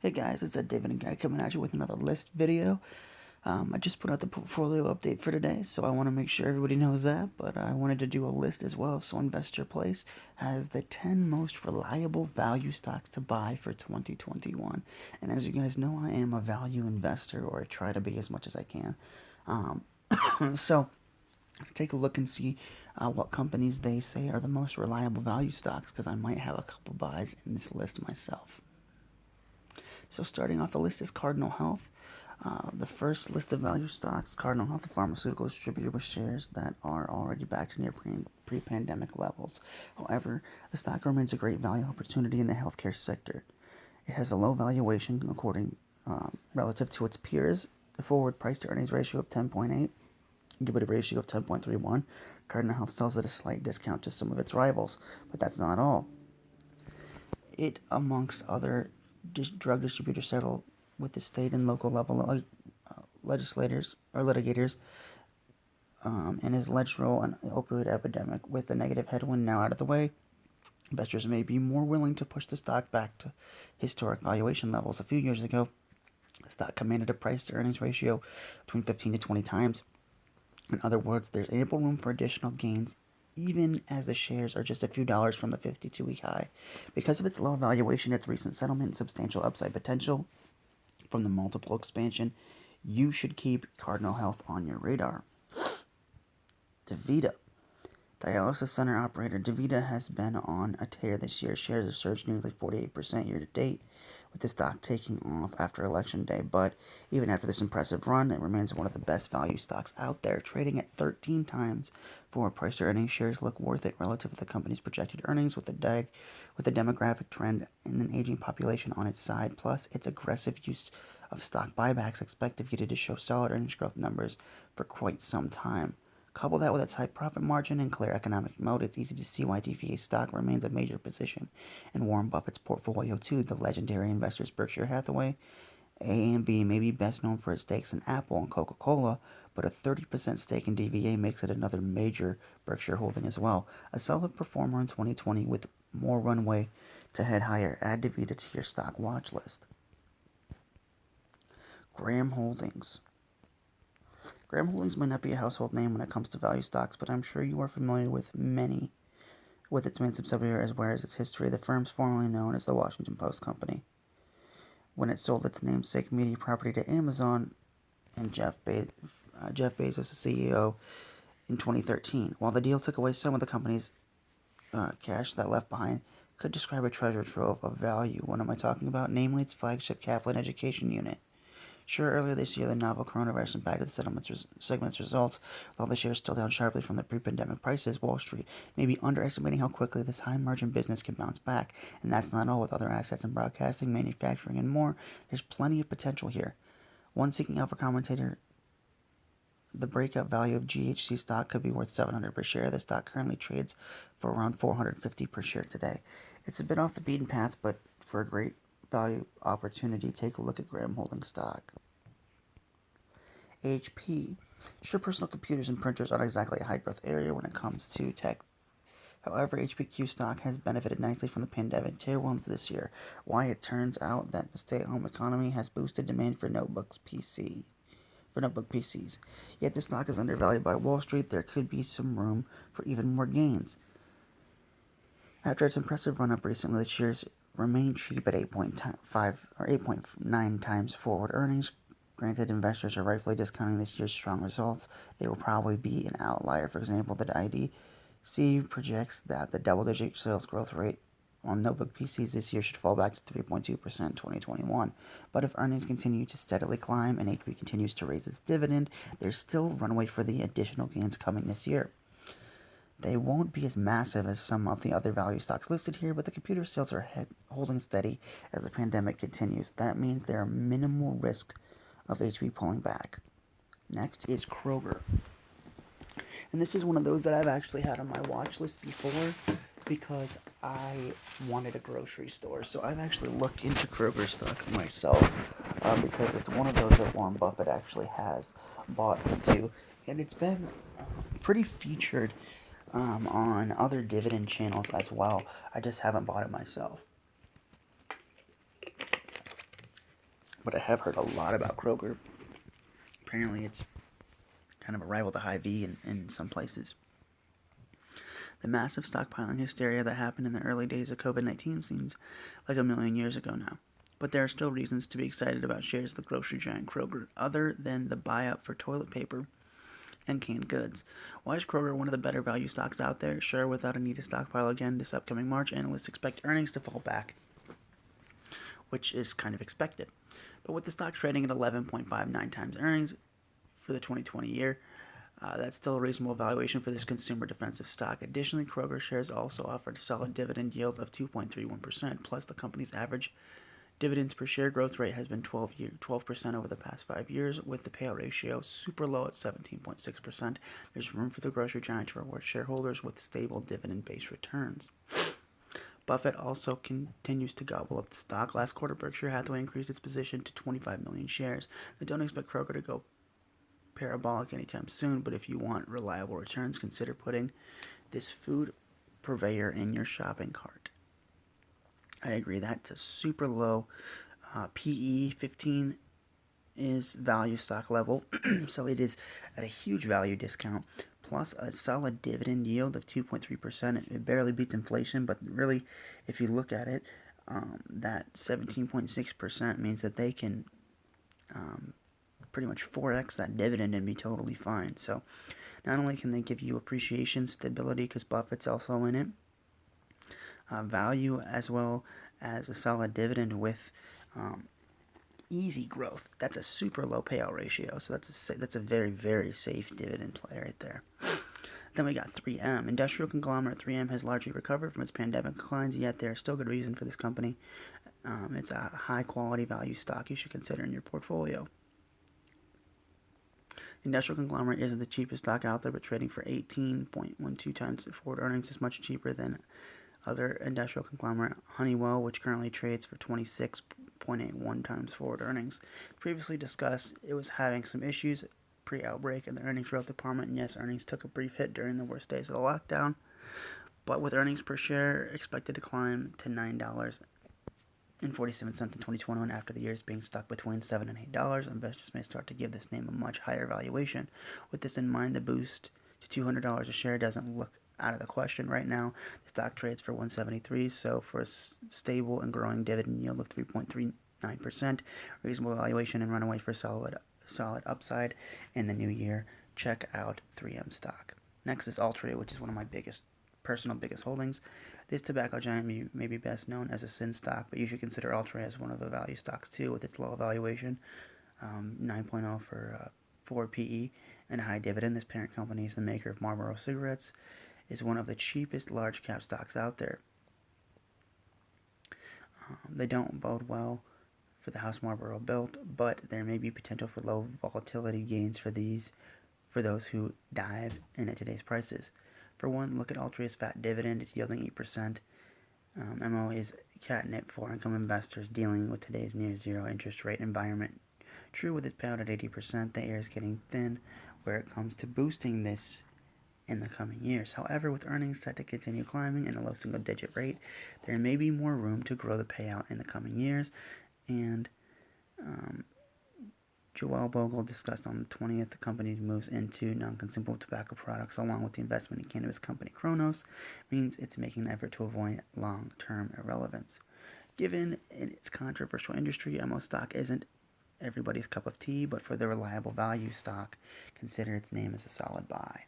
Hey guys, it's a Dividend guy coming at you with another list video. I just put out the portfolio update for today, so I want to make sure everybody knows that. But I wanted to do a list as well. So Investor Place has the 10 most reliable value stocks to buy for 2021. And as you guys know, I am a value investor, or I try to be as much as I can. Um, so let's take a look and see what companies they say are the most reliable value stocks, because I might have a couple buys in this list myself. So starting off the list is Cardinal Health. The first list of value stocks, Cardinal Health, a pharmaceutical distributor with shares that are already back to near pre-pandemic levels. However, the stock remains a great value opportunity in the healthcare sector. It has a low valuation relative to its peers, a forward price to earnings ratio of 10.8, EBITDA ratio of 10.31. Cardinal Health sells at a slight discount to some of its rivals, but that's not all. It, amongst other drug distributors, settled with the state and local level legislators or litigators in his alleged role in the opioid epidemic. With the negative headwind now out of the way, investors may be more willing to push the stock back to historic valuation levels. A few years ago, the stock commanded a price to earnings ratio between 15 to 20 times. In other words, there's ample room for additional gains even as the shares are just a few dollars from the 52-week high. Because of its low valuation, its recent settlement, and substantial upside potential from the multiple expansion, you should keep Cardinal Health on your radar. DaVita. Dialysis center operator DaVita has been on a tear this year. Shares have surged nearly 48% year to date, with the stock taking off after Election Day. But even after this impressive run, it remains one of the best value stocks out there, trading at 13 times forward price to earnings. Shares look worth it relative to the company's projected earnings, with the demographic trend and an aging population on its side, plus its aggressive use of stock buybacks expect DaVita to show solid earnings growth numbers for quite some time. Couple that with its high profit margin and clear economic moat, it's easy to see why DVA's stock remains a major position in Warren Buffett's portfolio too. The legendary investors Berkshire Hathaway, AMB may be best known for its stakes in Apple and Coca-Cola, but a 30% stake in DVA makes it another major Berkshire holding as well. A solid performer in 2020 with more runway to head higher. Add DaVita to your stock watch list. Graham Holdings. Graham Holdings might not be a household name when it comes to value stocks, but I'm sure you are familiar with its main subsidiary as well as its history. The firm's formerly known as the Washington Post Company, when it sold its namesake media property to Amazon and Jeff Bezos, the CEO, in 2013. While the deal took away some of the company's cash that left behind, could describe a treasure trove of value. What am I talking about? Namely, its flagship Kaplan Education unit. Sure, earlier this year, the novel coronavirus impacted the segment's results. While the shares still down sharply from the pre-pandemic prices, Wall Street may be underestimating how quickly this high-margin business can bounce back. And that's not all. With other assets in broadcasting, manufacturing, and more, there's plenty of potential here. One seeking out for commentator, the breakout value of GHC stock could be worth $700 per share. The stock currently trades for around $450 per share today. It's a bit off the beaten path, but for a great value opportunity, take a look at Graham Holdings stock. HP. Sure, personal computers and printers aren't exactly a high growth area when it comes to tech. However, HPQ stock has benefited nicely from the pandemic tailwinds this year. Why? It turns out that the stay-at-home economy has boosted demand for notebook PCs. Yet the stock is undervalued by Wall Street. There could be some room for even more gains. After its impressive run-up recently, the shares remain cheap at 8.5 or 8.9 times forward earnings. Granted, investors are rightfully discounting this year's strong results. They will probably be an outlier. For example, the IDC projects that the double-digit sales growth rate on notebook PCs this year should fall back to 3.2% in 2021. But if earnings continue to steadily climb and HP continues to raise its dividend, there's still runway for the additional gains coming this year. They won't be as massive as some of the other value stocks listed here, but the computer sales are holding steady as the pandemic continues. That means there are minimal risk of HP pulling back. Next is Kroger. And this is one of those that I've actually had on my watch list before because I wanted a grocery store. So I've actually looked into Kroger stock myself because it's one of those that Warren Buffett actually has bought into. And it's been pretty featured on other dividend channels as well. I just haven't bought it myself. But I have heard a lot about Kroger. Apparently, it's kind of a rival to Hy-Vee in some places. The massive stockpiling hysteria that happened in the early days of COVID-19 seems like a million years ago now. But there are still reasons to be excited about shares of the grocery giant Kroger, other than the buyout for toilet paper and canned goods. Why is Kroger one of the better value stocks out there? Sure, without a need to stockpile again this upcoming March, analysts expect earnings to fall back, which is kind of expected. But with the stock trading at 11.59 times earnings for the 2020 year, that's still a reasonable valuation for this consumer defensive stock. Additionally, Kroger shares also offered a solid dividend yield of 2.31%, plus the company's average dividends per share growth rate has been 12% over the past 5 years, with the payout ratio super low at 17.6%. There's room for the grocery giant to reward shareholders with stable dividend-based returns. Buffett also continues to gobble up the stock. Last quarter, Berkshire Hathaway increased its position to 25 million shares. They don't expect Kroger to go parabolic anytime soon, but if you want reliable returns, consider putting this food purveyor in your shopping cart. I agree, that's a super low PE. 15 is value stock level, so it is at a huge value discount, plus a solid dividend yield of 2.3%. It barely beats inflation, but really, if you look at it, that 17.6% means that they can pretty much 4x that dividend and be totally fine. So not only can they give you appreciation, stability, because Buffett's also in it, value, as well as a solid dividend with easy growth. That's a super low payout ratio, so that's a very, very safe dividend play right there. Then we got 3M. Industrial Conglomerate 3M has largely recovered from its pandemic declines, yet there is still good reason for this company. It's a high-quality value stock you should consider in your portfolio. Industrial Conglomerate isn't the cheapest stock out there, but trading for 18.12 times forward earnings is much cheaper than other industrial conglomerate. Honeywell, which currently trades for 26.81 times forward earnings. Previously discussed, it was having some issues pre-outbreak in the earnings growth department, and yes, earnings took a brief hit during the worst days of the lockdown, but with earnings per share expected to climb to $9.47 in 2021 after the years being stuck between $7 and $8, investors may start to give this name a much higher valuation. With this in mind, the boost to $200 a share doesn't look out of the question right now. The stock trades for $173, so for a stable and growing dividend yield of 3.39%, reasonable valuation and runaway for solid upside in the new year, check out 3M stock. Next is Altria, which is one of my personal biggest holdings. This tobacco giant may be best known as a sin stock, but you should consider Altria as one of the value stocks too, with its low valuation, 9.0 for forward PE, and a high dividend. This parent company is the maker of Marlboro cigarettes, is one of the cheapest large cap stocks out there. They don't bode well for the house Marlboro built, but there may be potential for low volatility gains for those who dive in at today's prices. For one, look at Altria's fat dividend. It's yielding 8%. MO is catnip for income investors dealing with today's near zero interest rate environment. True, with its payout at 80%, the air is getting thin where it comes to boosting this in the coming years. However, with earnings set to continue climbing in a low single-digit rate, there may be more room to grow the payout in the coming years. And Joel Bogle discussed on the 20th the company's moves into non-consumable tobacco products along with the investment in cannabis company Kronos means it's making an effort to avoid long-term irrelevance. Given its controversial industry, MO stock isn't everybody's cup of tea, but for the reliable value stock, consider its name as a solid buy.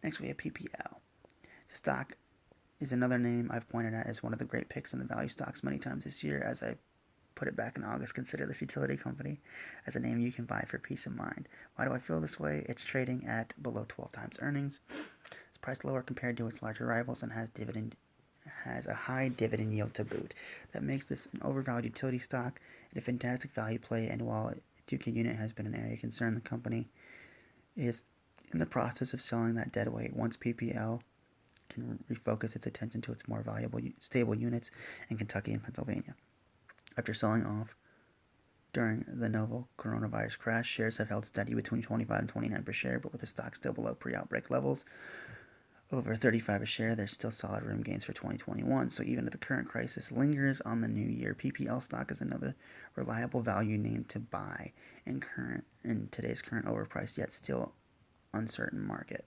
Next we have PPL. The stock is another name I've pointed at as one of the great picks in the value stocks many times this year. As I put it back in August, consider this utility company as a name you can buy for peace of mind. Why do I feel this way? It's trading at below 12 times earnings. It's priced lower compared to its larger rivals and has a high dividend yield to boot. That makes this an overvalued utility stock and a fantastic value play, and while a 2K unit has been an area of concern, the company is in the process of selling that dead weight once PPL can refocus its attention to its more valuable, stable units in Kentucky and Pennsylvania. After selling off during the novel coronavirus crash, shares have held steady between 25 and 29 per share, but with the stock still below pre-outbreak levels. over 35 a share. There's still solid room gains for 2021. So even if the current crisis lingers on the new year, PPL stock is another reliable value name to buy in today's current overpriced yet still uncertain market.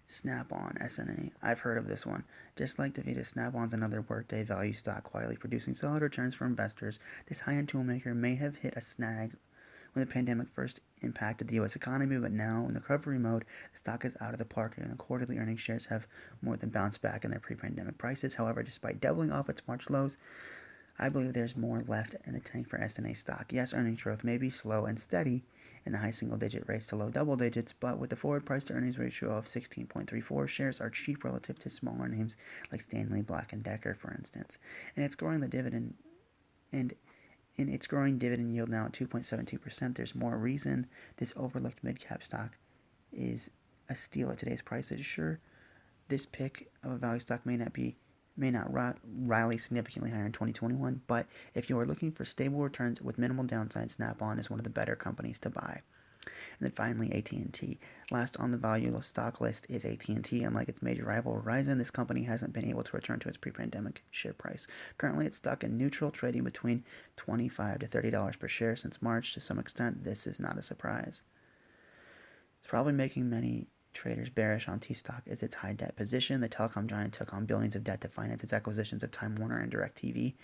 Snap-on, SNA. I've heard of this one. Just like Dividend, Snap-on's another workday value stock quietly producing solid returns for investors. This high-end toolmaker may have hit a snag when the pandemic first impacted the U.S. economy, but now in the recovery mode, the stock is out of the park and the quarterly earnings shares have more than bounced back in their pre-pandemic prices. However, despite doubling off its March lows, I believe there's more left in the tank for SNA stock. Yes, earnings growth may be slow and steady in the high single-digit rates to low double digits, but with the forward price-to-earnings ratio of 16.34, shares are cheap relative to smaller names like Stanley Black & Decker, for instance. And it's growing the dividend, and in its growing dividend yield now at 2.72%, there's more reason this overlooked mid-cap stock is a steal at today's prices. Sure, this pick of a value stock may not rally significantly higher in 2021, but if you are looking for stable returns with minimal downside, Snap-on is one of the better companies to buy. And then finally, AT&T. Last on the value stock list is AT&T. Unlike its major rival Verizon, this company hasn't been able to return to its pre-pandemic share price. Currently, it's stuck in neutral, trading between $25 to $30 per share since March. To some extent, this is not a surprise. It's probably making many traders bearish on T-stock is its high debt position. The telecom giant took on billions of debt to finance its acquisitions of Time Warner and DirecTV.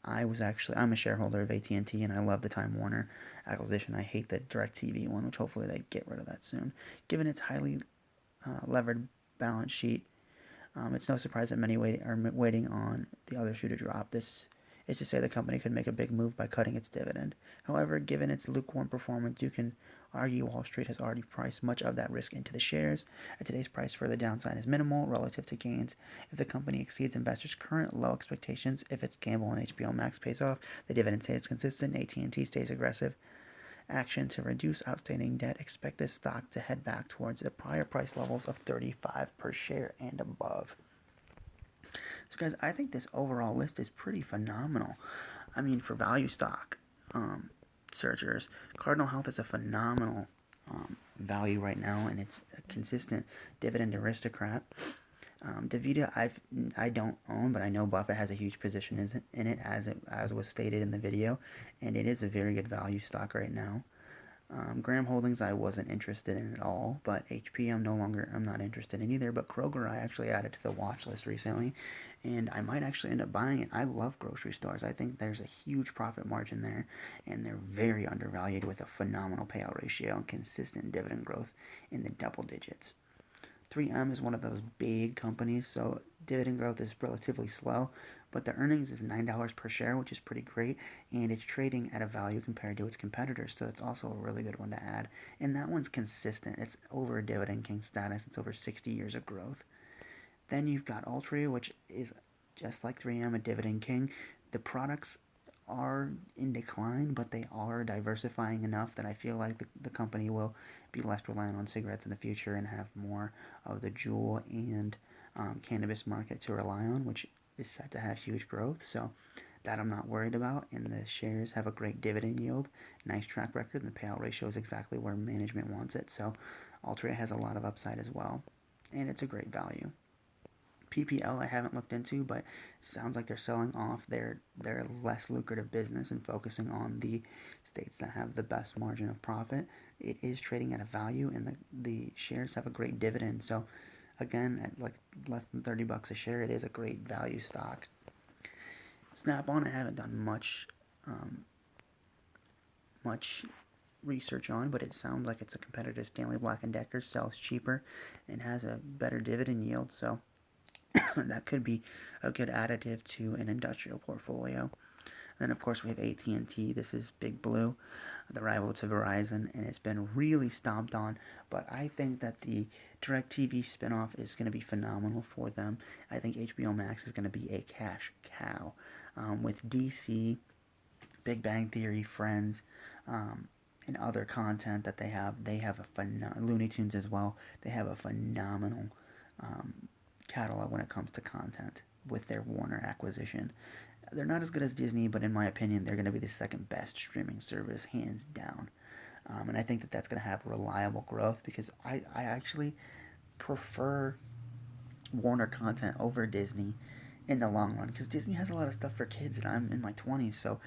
I'm a shareholder of AT&T, and I love the Time Warner acquisition. I hate the DirecTV one, which hopefully they get rid of that soon. Given its highly levered balance sheet, it's no surprise that many are waiting on the other shoe to drop. This is to say the company could make a big move by cutting its dividend. However, given its lukewarm performance, you can argue Wall Street has already priced much of that risk into the shares. At today's price, further downside is minimal relative to gains. If the company exceeds investors' current low expectations, if its gamble and HBO Max pays off, the dividend stays consistent, AT&T stays aggressive. Action to reduce outstanding debt, expect this stock to head back towards the prior price levels of $35 per share and above. So guys, I think this overall list is pretty phenomenal. I mean, for value stock searchers, Cardinal Health is a phenomenal value right now, and it's a consistent dividend aristocrat. Dividend, I don't own, but I know Buffett has a huge position in it, as was stated in the video, and it is a very good value stock right now. Graham Holdings I wasn't interested in at all, but HP I'm not interested in either, but Kroger I actually added to the watch list recently, and I might actually end up buying it. I love grocery stores. I think there's a huge profit margin there, and they're very undervalued with a phenomenal payout ratio and consistent dividend growth in the double digits. 3M is one of those big companies, so dividend growth is relatively slow, but the earnings is $9 per share, which is pretty great, and it's trading at a value compared to its competitors, so that's also a really good one to add. And that one's consistent. It's over a Dividend King status. It's over 60 years of growth. Then you've got Altria, which is just like 3M, a Dividend King. The products are in decline, but they are diversifying enough that I feel like the company will be less reliant on cigarettes in the future and have more of the jewel and cannabis market to rely on, which is set to have huge growth. So that I'm not worried about, and the shares have a great dividend yield, nice track record, and the payout ratio is exactly where management wants it. So Altria has a lot of upside as well, and it's a great value. PPL I haven't looked into, but sounds like they're selling off their less lucrative business and focusing on the states that have the best margin of profit. It is trading at a value, and the shares have a great dividend. So again, at like less than $30 a share, it is a great value stock. Snap-on I haven't done much research on, but it sounds like it's a competitor to Stanley Black & Decker, sells cheaper, and has a better dividend yield. So that could be a good additive to an industrial portfolio. Then, of course, we have AT&T. This is Big Blue, the rival to Verizon, and it's been really stomped on. But I think that the DirecTV spinoff is going to be phenomenal for them. I think HBO Max is going to be a cash cow. With DC, Big Bang Theory, Friends, and other content that they have a Looney Tunes as well. They have a phenomenal catalog when it comes to content with their Warner acquisition. They're not as good as Disney, but in my opinion, they're going to be the second best streaming service, hands down. And I think that that's going to have reliable growth, because I actually prefer Warner content over Disney in the long run, because Disney has a lot of stuff for kids, and I'm in my 20s, so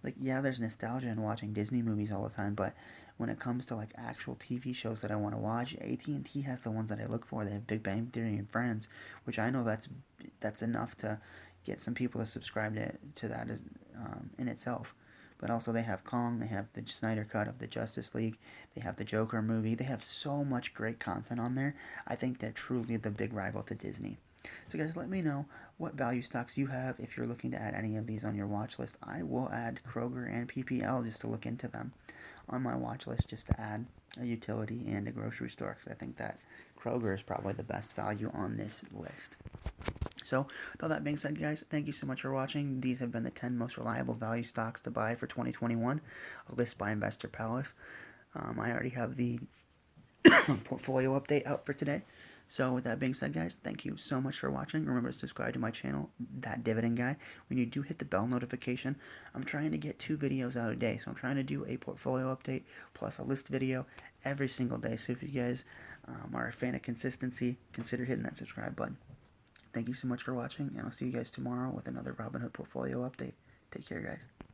like, yeah, there's nostalgia in watching Disney movies all the time, but when it comes to like actual TV shows that I want to watch, AT&T has the ones that I look for. They have Big Bang Theory and Friends, which I know that's enough to get some people to subscribe to that as, in itself. But also they have Kong, they have the Snyder Cut of the Justice League, they have the Joker movie. They have so much great content on there. I think they're truly the big rival to Disney. So guys, let me know what value stocks you have if you're looking to add any of these on your watch list. I will add Kroger and PPL just to look into them on my watch list, just to add a utility and a grocery store, because I think that Kroger is probably the best value on this list. So, with all that being said, guys, thank you so much for watching. These have been the 10 most reliable value stocks to buy for 2021, a list by Investor Palace. I already have the portfolio update out for today. So with that being said, guys, thank you so much for watching. Remember to subscribe to my channel, That Dividend Guy. When you do hit the bell notification, I'm trying to get 2 videos out a day. So I'm trying to do a portfolio update plus a list video every single day. So if you guys are a fan of consistency, consider hitting that subscribe button. Thank you so much for watching, and I'll see you guys tomorrow with another Robinhood portfolio update. Take care, guys.